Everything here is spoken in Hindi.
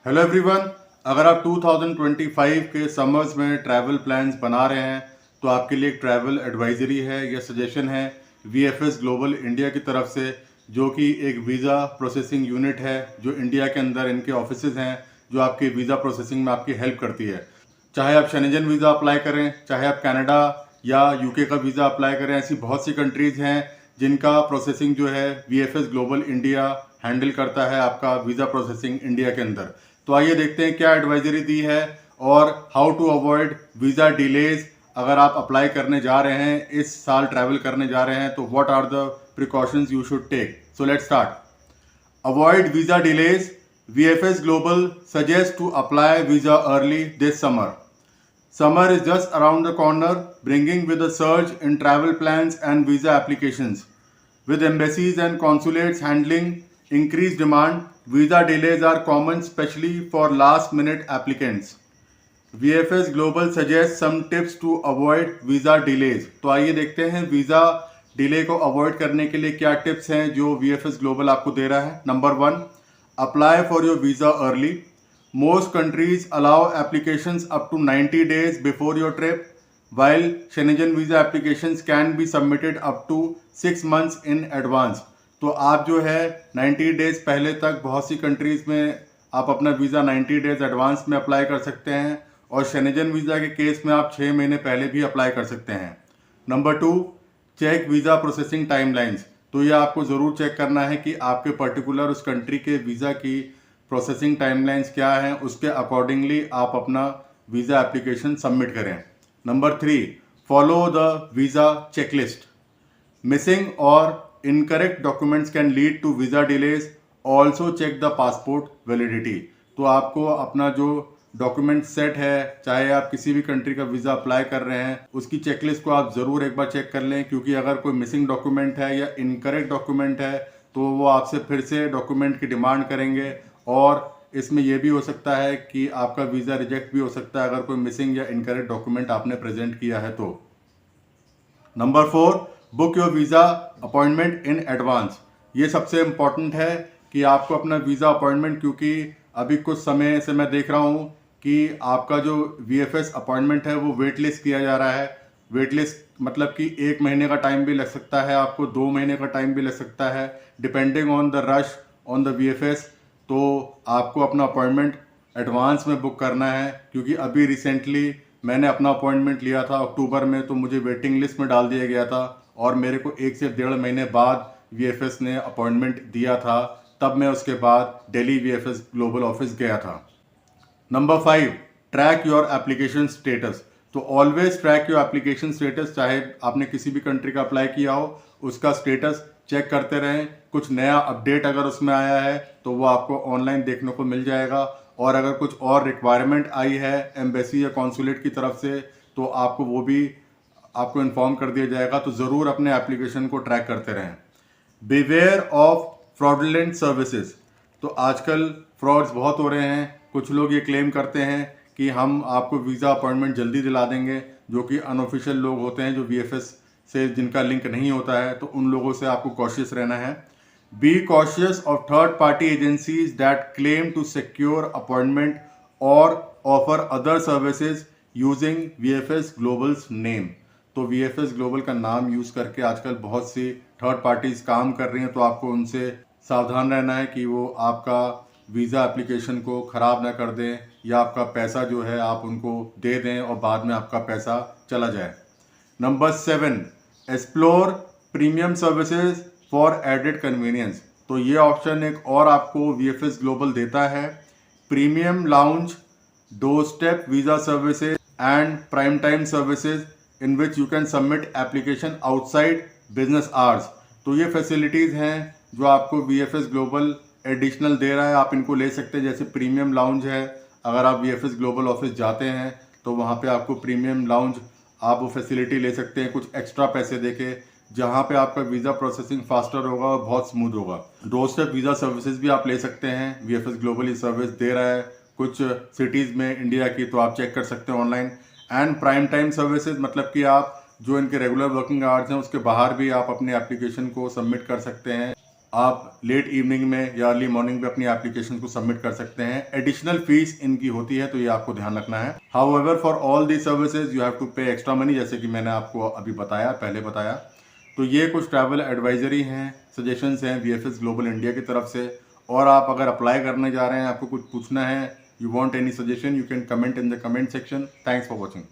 Hello everyone. अगर आप 2025 के समर्स में ट्रैवल प्लान्स बना रहे हैं तो आपके लिए एक ट्रैवल एडवाइजरी है या सजेशन है VFS ग्लोबल इंडिया की तरफ से, जो कि एक वीज़ा प्रोसेसिंग यूनिट है जो इंडिया के अंदर इनके ऑफिसेज हैं जो आपके वीज़ा प्रोसेसिंग में आपकी हेल्प करती है। चाहे आप शेंजन वीज़ा अप्लाई करें, चाहे आप कनाडा या UK का वीज़ा अप्लाई करें, ऐसी बहुत सी कंट्रीज़ हैं जिनका प्रोसेसिंग जो है VFS ग्लोबल इंडिया हैंडल करता है आपका वीज़ा प्रोसेसिंग इंडिया के अंदर। तो आइए देखते हैं क्या एडवाइजरी दी है और how to avoid visa delays. अगर आप अप्लाई करने जा रहे हैं, इस साल ट्रैवल करने जा रहे हैं, तो what are the precautions you should take. So let's start. Avoid visa delays. VFS Global suggests to apply visa early this summer. Summer is just around the corner, bringing with a surge in travel plans and visa applications. With embassies and consulates handling increased demand, visa delays are common, especially for last-minute applicants. VFS Global suggests some tips to avoid visa delays. तो आइए देखते हैं वीज़ा डिले को अवॉइड करने के लिए क्या टिप्स हैं जो VFS Global आपको दे रहा है। Number 1, apply for your visa early. Most countries allow applications up to 90 days before your trip, while Schengen visa applications can be submitted up to 6 months in advance. तो आप जो है 90 डेज पहले तक बहुत सी कंट्रीज़ में आप अपना वीज़ा 90 डेज एडवांस में अप्लाई कर सकते हैं, और शेंजन वीज़ा के केस में आप 6 महीने पहले भी अप्लाई कर सकते हैं। Number 2, check visa processing timelines. तो ये आपको ज़रूर चेक करना है कि आपके पर्टिकुलर उस कंट्री के वीज़ा की प्रोसेसिंग टाइमलाइंस क्या हैं, उसके अकॉर्डिंगली आप अपना वीज़ा एप्लीकेशन सबमिट करें। Number 3, follow the visa checklist. Missing और incorrect documents can lead to visa delays. Also check the passport validity. तो आपको अपना जो डॉक्यूमेंट सेट है, चाहे आप किसी भी कंट्री का वीज़ा अप्लाई कर रहे हैं, उसकी चेकलिस्ट को आप ज़रूर एक बार चेक कर लें, क्योंकि अगर कोई मिसिंग डॉक्यूमेंट है या इनकरेक्ट डॉक्यूमेंट है तो वो आपसे फिर से डॉक्यूमेंट की डिमांड करेंगे, और इसमें यह भी हो सकता है कि आपका वीज़ा रिजेक्ट भी हो सकता है अगर कोई मिसिंग या इनकरेक्ट डॉक्यूमेंट आपने प्रेजेंट किया है तो। Number 4, book your visa appointment in advance. ये सबसे इम्पॉर्टेंट है कि आपको अपना वीज़ा अपॉइंटमेंट, क्योंकि अभी कुछ समय से मैं देख रहा हूँ कि आपका जो VFS अपॉइंटमेंट है वो वेट लिस्ट किया जा रहा है। वेट लिस्ट मतलब कि 1 महीने का टाइम भी लग सकता है, आपको 2 महीने का टाइम भी लग सकता है, depending on the rush on the VFS। तो आपको अपना अपॉइंटमेंट एडवांस में बुक करना है, क्योंकि अभी रिसेंटली मैंने अपना अपॉइंटमेंट लिया था अक्टूबर में, तो मुझे वेटिंग लिस्ट में डाल दिया गया था और मेरे को 1 से 1.5 महीने बाद VFS ने अपॉइंटमेंट दिया था, तब मैं उसके बाद दिल्ली VFS ग्लोबल ऑफिस गया था। Number 5, track your application status. तो always track your application status. चाहे आपने किसी भी कंट्री का अप्लाई किया हो, उसका स्टेटस चेक करते रहें। कुछ नया अपडेट अगर उसमें आया है तो वो आपको ऑनलाइन देखने को मिल जाएगा, और अगर कुछ और रिक्वायरमेंट आई है एम्बेसी या कॉन्सुलेट की तरफ से तो आपको वो भी आपको इन्फॉर्म कर दिया जाएगा। तो ज़रूर अपने एप्लीकेशन को ट्रैक करते रहें। Beware of fraudulent services. तो आजकल फ्रॉड्स बहुत हो रहे हैं। कुछ लोग ये क्लेम करते हैं कि हम आपको वीज़ा अपॉइंटमेंट जल्दी दिला देंगे, जो कि अनऑफिशियल लोग होते हैं, जो VFS से जिनका लिंक नहीं होता है। तो उन लोगों से आपको कॉशियस रहना है। Be cautious of third party agencies that claim to secure appointment और offer other services using VFS Global's नेम। तो VFS ग्लोबल का नाम यूज़ करके आजकल बहुत सी थर्ड पार्टीज काम कर रही हैं, तो आपको उनसे सावधान रहना है कि वो आपका वीज़ा एप्लीकेशन को ख़राब ना कर दें, या आपका पैसा जो है आप उनको दे दें और बाद में आपका पैसा चला जाए। Number 7, explore premium services for added convenience. तो ये ऑप्शन एक और आपको VFS ग्लोबल देता है। Premium lounge, door step visa services and prime time services in which you can submit application outside business hours. तो ये फैसिलिटीज़ हैं जो आपको VFS ग्लोबल एडिशनल दे रहा है, आप इनको ले सकते हैं। जैसे प्रीमियम लाउंज है, अगर आप VFS ग्लोबल ऑफिस जाते हैं तो वहाँ पे आपको प्रीमियम लाउंज आप वो फैसिलिटी ले सकते हैं कुछ एक्स्ट्रा पैसे देके, जहाँ पे आपका वीज़ा प्रोसेसिंग फास्टर होगा और बहुत स्मूथ होगा। डोर स्टेप वीज़ा सर्विसेज भी आप ले सकते हैं, VFS ग्लोबल ये सर्विस दे रहा है कुछ सिटीज़ में इंडिया की, तो आप चेक कर सकते हैं online. And prime time services मतलब कि आप जो इनके रेगुलर वर्किंग आवर्स हैं उसके बाहर भी आप अपने एप्लीकेशन को सबमिट कर सकते हैं। आप लेट इवनिंग में या अर्ली मॉर्निंग में अपनी एप्लीकेशन को सबमिट कर सकते हैं। एडिशनल फीस इनकी होती है, तो ये आपको ध्यान रखना है। However for all the services you have to pay extra money, जैसे कि मैंने आपको अभी बताया, पहले बताया। तो ये कुछ ट्रैवल एडवाइजरी हैं, सजेशंस हैं VFS ग्लोबल इंडिया की तरफ से। और आप अगर अप्लाई करने जा रहे हैं, आपको कुछ पूछना है, you want any suggestion, you can comment in the comment section. Thanks for watching.